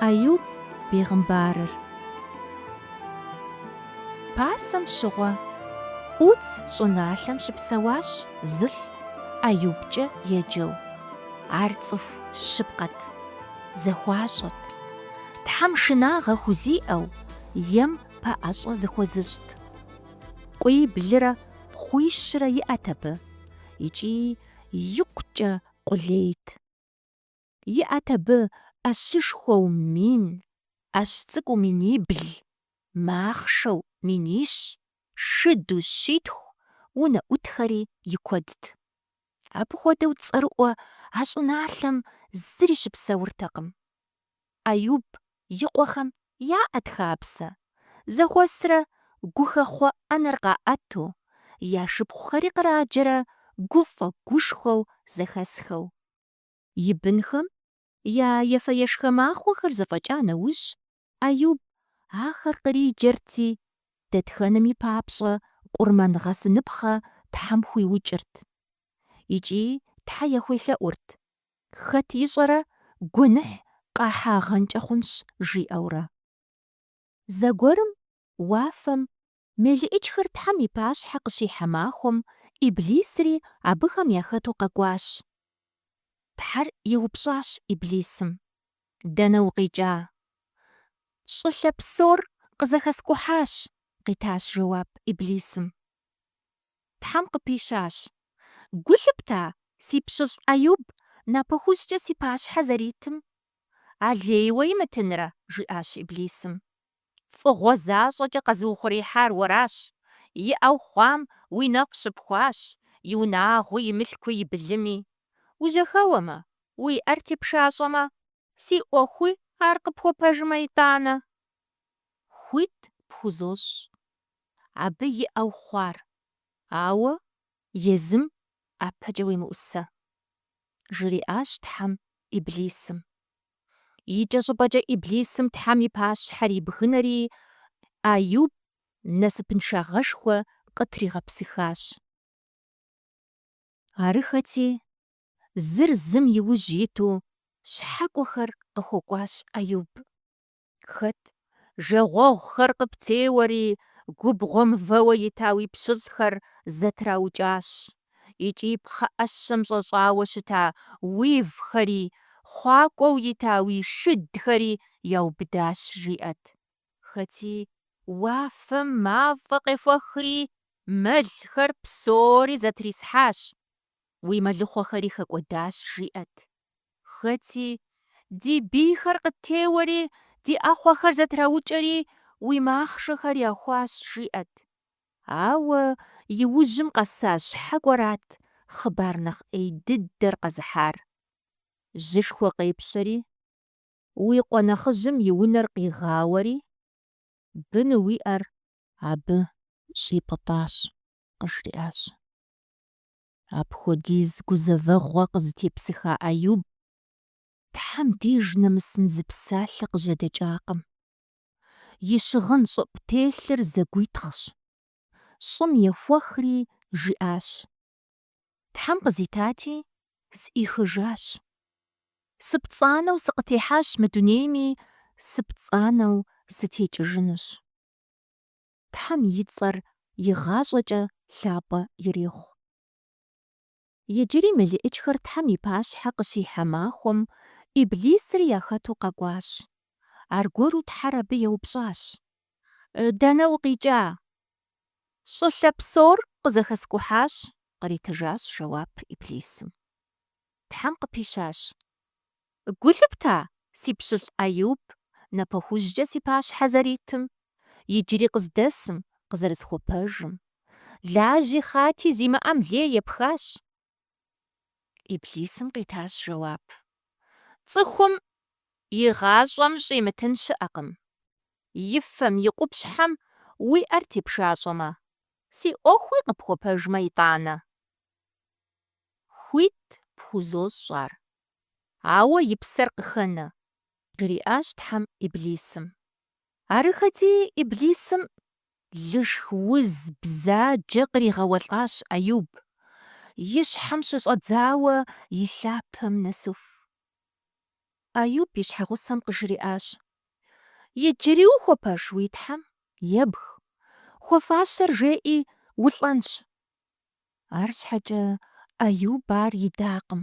Аюб пегъымбарыр. Пасэм щыгъуэ Ӏуц щӀыналъэм щыпсэуащ зылъ Аюбкӏэ еджэу. Ар цӀыху щыпкъэт, зэхуащӀэт. Тхьэм шынагъэ хузиӀэу, ем пэӀэщӀэ зыхуэзыщӀт. Къуий блырэ пхъуищрэ иӀэт абы, икӀи икъукӀэ къулейт. ИӀэт абы Ӏэщышхуэу мин, Ӏэщ цӀыкӀуу минибл, махъшэу минищ, шыду щитху унэӀутхэри и куэдт. Абы хуэдэу цӀэрыӀуэ а щӀыналъэм зыри щыпсэуртэкъым. Аюб и къуэхэм яӀэт хабзэ, зэхуэсрэ гухэхъуэ Ӏэнэр къаӀэту, я шыпхъухэри къраджэрэ гуфӀэ-гушхуэу зэхэсхэу. И бынхэм я ефэ-ешхэ махуэхэр зэфӀэкӀа нэужь, Аюб ахэр къриджэрти, дэтхэнэми папщӀэ къурмэн-гъэсыныпхъэ Тхьэм хуиукӀырт. ИкӀи Тхьэ яхуелъэӀурт, хэт ищӀэрэ гуэныхь къахьагъэнкӀэ хъунщ жиӀэурэ. Зэгуэрым уафэм мелыӀыкӀхэр Тхьэм и пащхьэ къыщихьэ махуэм Иблисри абыхэм яхэту къэкӀуащ. Тхьэр еупщӀащ Иблисым: «Дэнэ укъикӀа?» «ЩӀылъэ псор къызэхэскӀухьащ», – къитащ жэуап Иблисым. Тхьэм къыпищащ: «Гу лъыпта си пщылӀ Аюб напэхузкӀэ си пащхьэ зэритым?» «Алейуэ имытынрэ?» – жиӀащ Иблисым. «ФӀыгъуэ защӀэкӀэ къэзыухъуреихьар уэращ. Иӏэу хъуам уи нэкъу щыпхуащ, и унагъуи, и мылъкуи, и былыми. Ужьэхэуэмэ, уиӀэр тепшащӀэмэ, си Ӏуэхуи ар къыпхуэпэжмэ итӀанэ». Хуит пхузощӀ, абы иӏэу хъуар, ауэ езым ӏэпэкӀэ уемыӀусэ, – жриӀащ Тхьэм Иблисым. ИкӀэ щӀыпӀэкӀэ Иблисым Тхьэм и пащхьэр ибгынэри, Аюб насыпыншагъэшхуэ къытригъэпсыхащ. Арыхэти, зыр зым иужь иту щхьэкӀуэхэр къыхуокӀуащ Аюб. Хэт жагъуэгъухэр къыптеуэри, губгъуэм вэуэ ита уи пщылӀхэр зэтраукӀащ, икӀи пхъэӀэщэм щӀэщӀауэ щыта уивхэри, хъуакӀуэу ита уи шыдхэри яубыдащ, жиӀэт. Хэти уафэм мафӀэ къехуэхри, мэлхэр псори зэтрисхьащ, уи мэлыхъуэхэри хэкӀуэдащ, жиӀэт. Хэти ди бийхэр къыттеуэри, ди Ӏэхъуэхэр зэтраукӀэри, уи махъшэхэр яхуащ, жиӀэт. Ауэ иужьым къэса щхьэкӀуэрат хъыбар нэхъ Ӏей дыдэр къэзыхьар. Жьышхуэ къепщэри, уи къуэ нэхъыжьым и унэр къигъауэри, быну уиӀэр абы щӀипӀытӀащ, къыжриӀащ. Апхуэдиз гузэвэгъуэ къызытепсыха Аюб Тхьэм деж нэмысын зы псалъэ къыжьэдэкӀакъым. И щыгъын щӀыӀу телъыр зэгуитхъщ. ЩӀым ехуэхри жиӀащ: «Тхьэм къызитати, сӀихыжащ. СыпцӀанэу сыкъытехьащ мы дунейми, сыпцӀанэу сытекӀыжынущ». Тхьэм и цӀэр игъащӀэкӀэ лъапӀэ ирехъу. Иджыри мэлыӀыкӀхэр Тхьэм и пащхьэ къыщихьэ махуэм Иблисри яхэту къэкӀуащ. Аргуэру Тхьэр абы еупщӀащ: «Дэнэ укъикӀа?» «ЩӀылъэ псор къызэхэскӀухьащ», – къритыжащ жэуап Иблисым. Тхьэм къыпищащ: «Гу лъыпта си пщылӀ Аюб напэхузкӀэ си пащхьэ зэритым? Иджыри къыздэсым, къызэрысхуэпэжым. Лажьи хъати зимыӀэм лей епхащ». Иблисым къитащ жэуап: «Цӏыхум и гъащӀэм щӀимытын щыӀэкъым. И фэм, и къупщхьэм уиӀэр тепшащӀэмэ, си Ӏуэхуи къыпхуэпэжмэ итӀанэ». Хуит пхузощӀ ар, ауэ и псэр къыхэнэ, – жриӀащ Тхьэм Иблисым. Арыхэти Иблисым лышх, уз, бзаджэ къригъэуэлӀащ Аюб, и щхьэм щыщӀэдзауэ и лъапэм нэсыху. Аюб и щхьэгъусэм къыжриӏащ: «Иджыри ухуэпэж уи тхьэм? Ебг, хуэфащэр жеӏи улӏэнщ». Арщхьэкӏэ Аюб ар идакъым.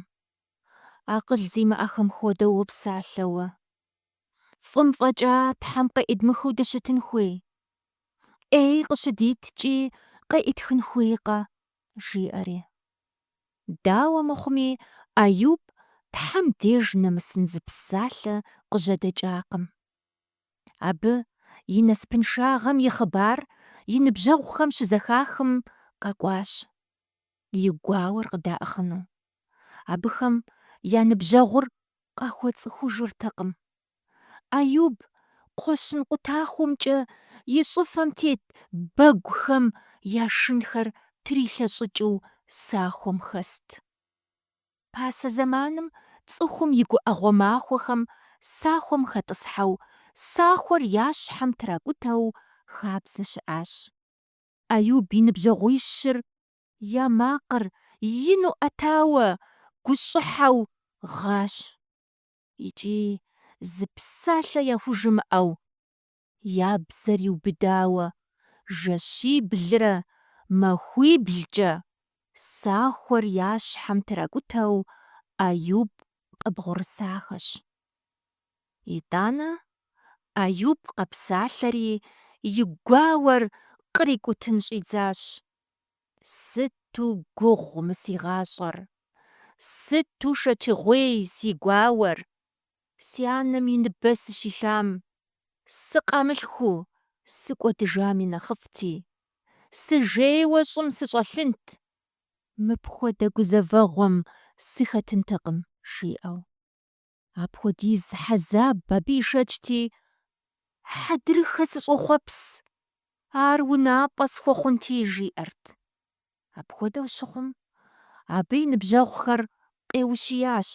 «Акъыл зимыӏэхэм хуэдэу уопсалъэ уэ. Фӏым фӏэкӏа Тхьэм къеӏыдмыхыу дыщытын хуей? Ӏей къыщыдиткӏи къеӏытхын хуейкъэ?» жиӏэри. Дауэ мыхъуми, Аюб Тхьэм деж нэмысын зы псалъэ къыжьэдэкӏакъым. Абы и насыпыншагъэм и хъыбар и ныбжьэгъухэм щызэхахым къэкӏуащ, и гуауэр къыдаӏыхьыну. Абыхэм я ныбжьэгъур къахуэцӏыхужыртэкъым. Аюб кхъуэщын къутахуэмкӏэ и щӏыфэм тет бэгухэм я шынхэр трилъэщӏыкӏыу сахуэм хэст. Пасэ зэманым цӏыхум и гуӏэгъуэ махуэхэм сахуэм хэтӏысхьэу, сахуэр я щхьэм тракӏутэу хабзэ щыӏащ. Аюб и ныбжьэгъуищыр я макъыр ину ӏэтауэ, гущӏыхьэу гъащ. Икӏи зы псалъэ яхужымыӏэу, я бзэр иубыдауэ, жэщиблрэ махуиблкӏэ сахуэр я щхьэм тракӏутэу Аюб къыбгъурысахэщ. ИтӀанэ Аюб къэпсалъэри и гуауэр кърикӏутын щӏидзащ. «Сыту гугъу мы си гъащӏэр! Сыту шэчыгъуей си гуауэр! Си анэм и ныбэ сыщилъам, сыкъамылъхуу сыкӏуэдыжам и нэхъыфӏти, сыжейуэ щӏым сыщӏэлъынт, мыпхуэдэ гузэвэгъуэм сыхэтынтэкъым», жиӏэу. Апхуэдиз хьэзаб абы ишэчти, «Хьэдрыхэ сыщӏохъуэпс, ар унапӏэ схуэхъунти», жиӏэрт. Апхуэдэу щыхъум, абы и ныбжьэгъухэр къеущиящ.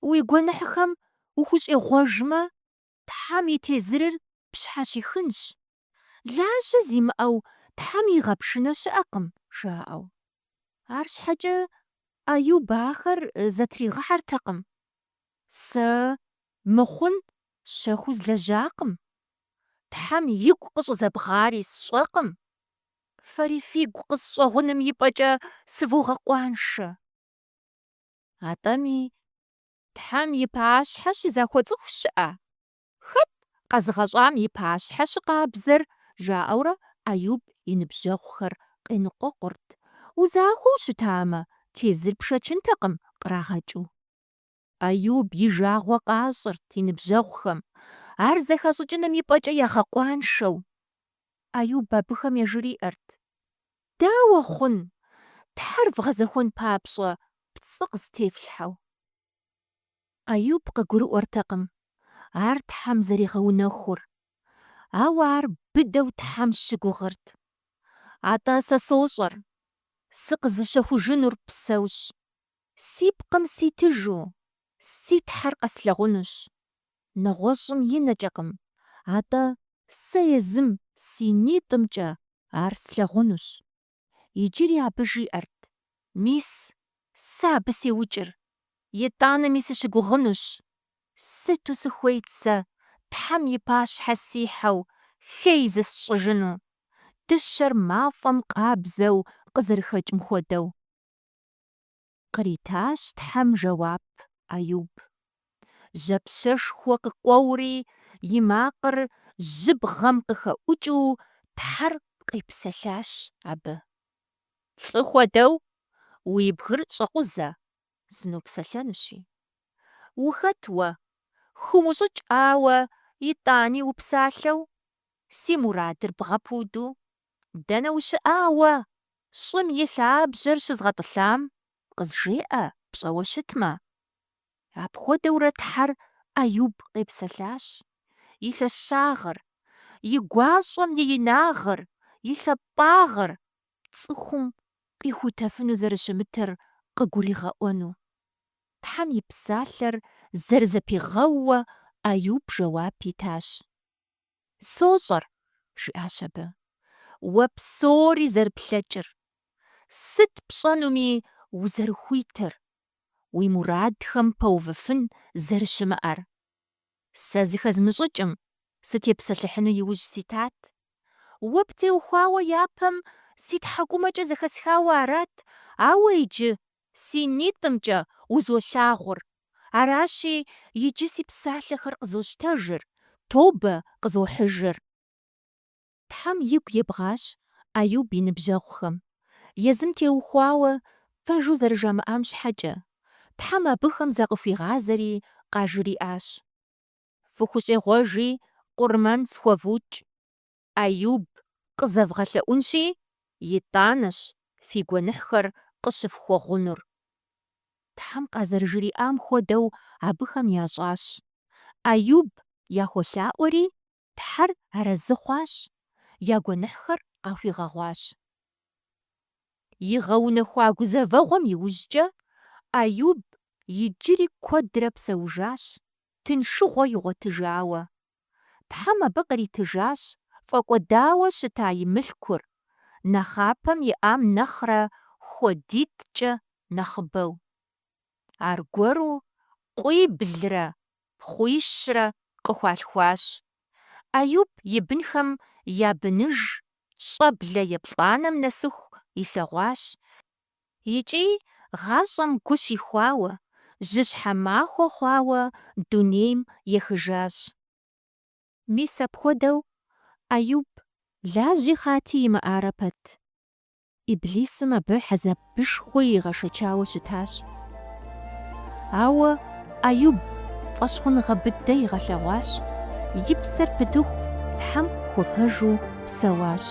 «Уи гуэныхьхэм ухущӏегъуэжмэ, Тхьэм и тезырыр пщхьэщихынщ. Лажьэ зимыӏэу Тхьэм игъэпшынэ щыӏэкъым», жаӏэу. Арщхьэкӏэ Аюб ахэр зэтригъыхьэртэкъым. «Сэ мыхъун щэхуу злэжьакъым. Тхьэм игу къыщӏызэбгъари сщӏэкъым. Фэри фигу къысщӏэгъуным ипӏэкӏэ сывогъэкъуаншэ. Атӏэми Тхьэм и пащхьэщи захуэцӏыху щыӏэ. Хэт къэзыгъэщӏам и пащхьэ щыкъабзэр?» жаӏэурэ Аюб и ныбжьэгъухэр къеныкъуэкъурт. «Узахуэу щытамэ, тезыр пшэчынтэкъым», кърагъэкӏыу. Аюб и жагъуэ къащӏырт и ныбжьэгъухэм, ар зэхэщӏыкӏыным ипӏэкӏэ ягъэкъуаншэу. Аюб абыхэм ежыриӏэрт: «Дауэ хъун? Тхьэр вгъэзэхуэн папщӏэ пцӏы къыстефлъхьэу?» Аюб къыгурыӏуэртэкъым ар Тхьэм зэригъэунэхур, ауэ ар быдэу Тхьэм щыгугъырт. «АтӀэ сэ сощӀэр, сыкъызыщэхужынур псэущ. Си пкъым ситыжу, си Тхьэр къэслъэгъунущ. Нэгъуэщӏым инэкӏэкъым, атӏэ сэ езым си нитӏымкӏэ ар слъэгъунущ». Иджыри абы жиӏэрт: «Мис сэ абы сеукӏыр, итӏанэми сыщыгугъынущ. Сыту сыхуейт сэ Тхьэм и пащхьэ сихьэу хей зысщӏыжыну, дыщэр мафӏэм къабзэу къызэрыхэкӏым хуэдэу». Къритащ Тхьэм жэуап Аюб. Жьапщэшхуэ къыкъуэури, и макъыр жьыбгъэм къыхэӏукӏыу, Тхьэр къепсэлъащ абы. «Лӏы хуэдэу уи бгыр щӏэкъузэ, сынопсэлъэнущи. Ухэт уэ, хыумыщӏыкӏауэ итӏани упсалъэу? Си мурадыр бгъэпуду? Дэнэ ущыӏа уэ, щӏым и лъабжьэр щызгъэтӏылъам? Къызжеӏэ, пщӏэуэ щытмэ». Апхуэдэурэ Тхьэр Аюб къепсэлъащ. И лъэщагъыр, и гуащӏэм и инагъыр, и лъэпӏагъыр цӏыхум къихутэфыну зэрыщымытыр къыгуригъэӏуэну. Тхьэм и псалъэр зэрызэпигъэууэ Аюб жэуап итащ. «Сощӏэр», жиӏащ абы, «уэ псори зэрыплъэкӏыр. Сыт пщӏэнуми узэрыхуитыр? уи мурадхэм пэувыфын зэрыщымыӏэр. Сэ зыхэзмыщӏыкӏым сытепсэлъыхьыну иужь ситат. Уэ птеухуауэ япэм си тхьэкӏумэкӏэ зэхэсхауэ арат, ауэ иджы си нитӏымкӏэ узолъагъур. Аращи, иджы си псалъэхэр къызощтэжыр, тобэ къызохьыжыр. Тхьэм игу ебгъащ Ӏеюб и ныбжьэгъухэм. Езым теухуауэ пэжу зэрыжамыӏам щхьэкӏэ, Тхьэм абыхэм закъыхуигъазэри къажыриӏащ. Фыхущӏегъуэжи къурмэн схуэвукӏ. Ӏеюб къызэвгъэлъэӏунщи, итӏанэщ фи гуэныхьхэр къыщыфхуэгъунур. Тхьэм къазэрыжриӏам хуэдэу абыхэм ящӏащ. Ӏеюб яхуэлъаӏуэри, Тхьэр арэзы хъуащ, я гуэныхьхэр къахуигъэгъуащ. Игъэунэхуа гузэвэгъуэм иужькӏэ, Ӏеюб иджыри куэдрэ псэужащ, тыншыгъуэ игъуэтыжауэ. Тхьэм абы къритыжащ фӏэкӏуэдауэ щыта и мылъкур, нэхъапэм иӏам нэхърэ хуэдитӏкӏэ нэхъыбэу. Аргуэру кхъуиблрэ пхъуищрэ къыхуалъхуащ. Ӏеюб и бынхэм я быныж щӏэблэ еплӏанэм нэсыху илъэгъуащ, икӏи гъащӏэм гу щихуауэ, жьыщхьэ махуэ хъуауэ дунейм ехыжащ. Мис апхуэдэу Ӏеюб лажьи хъати имыӏарэ пэт. Иблисым абы хьэзэбышхуи игъэшэчауэ щытащ. Ауэ Ӏеюб фӏэщхъуныгъэ быдэ игъэлъэгъуащ, и псэр пыдыху Тхьэм хуэпэжу псэуащ.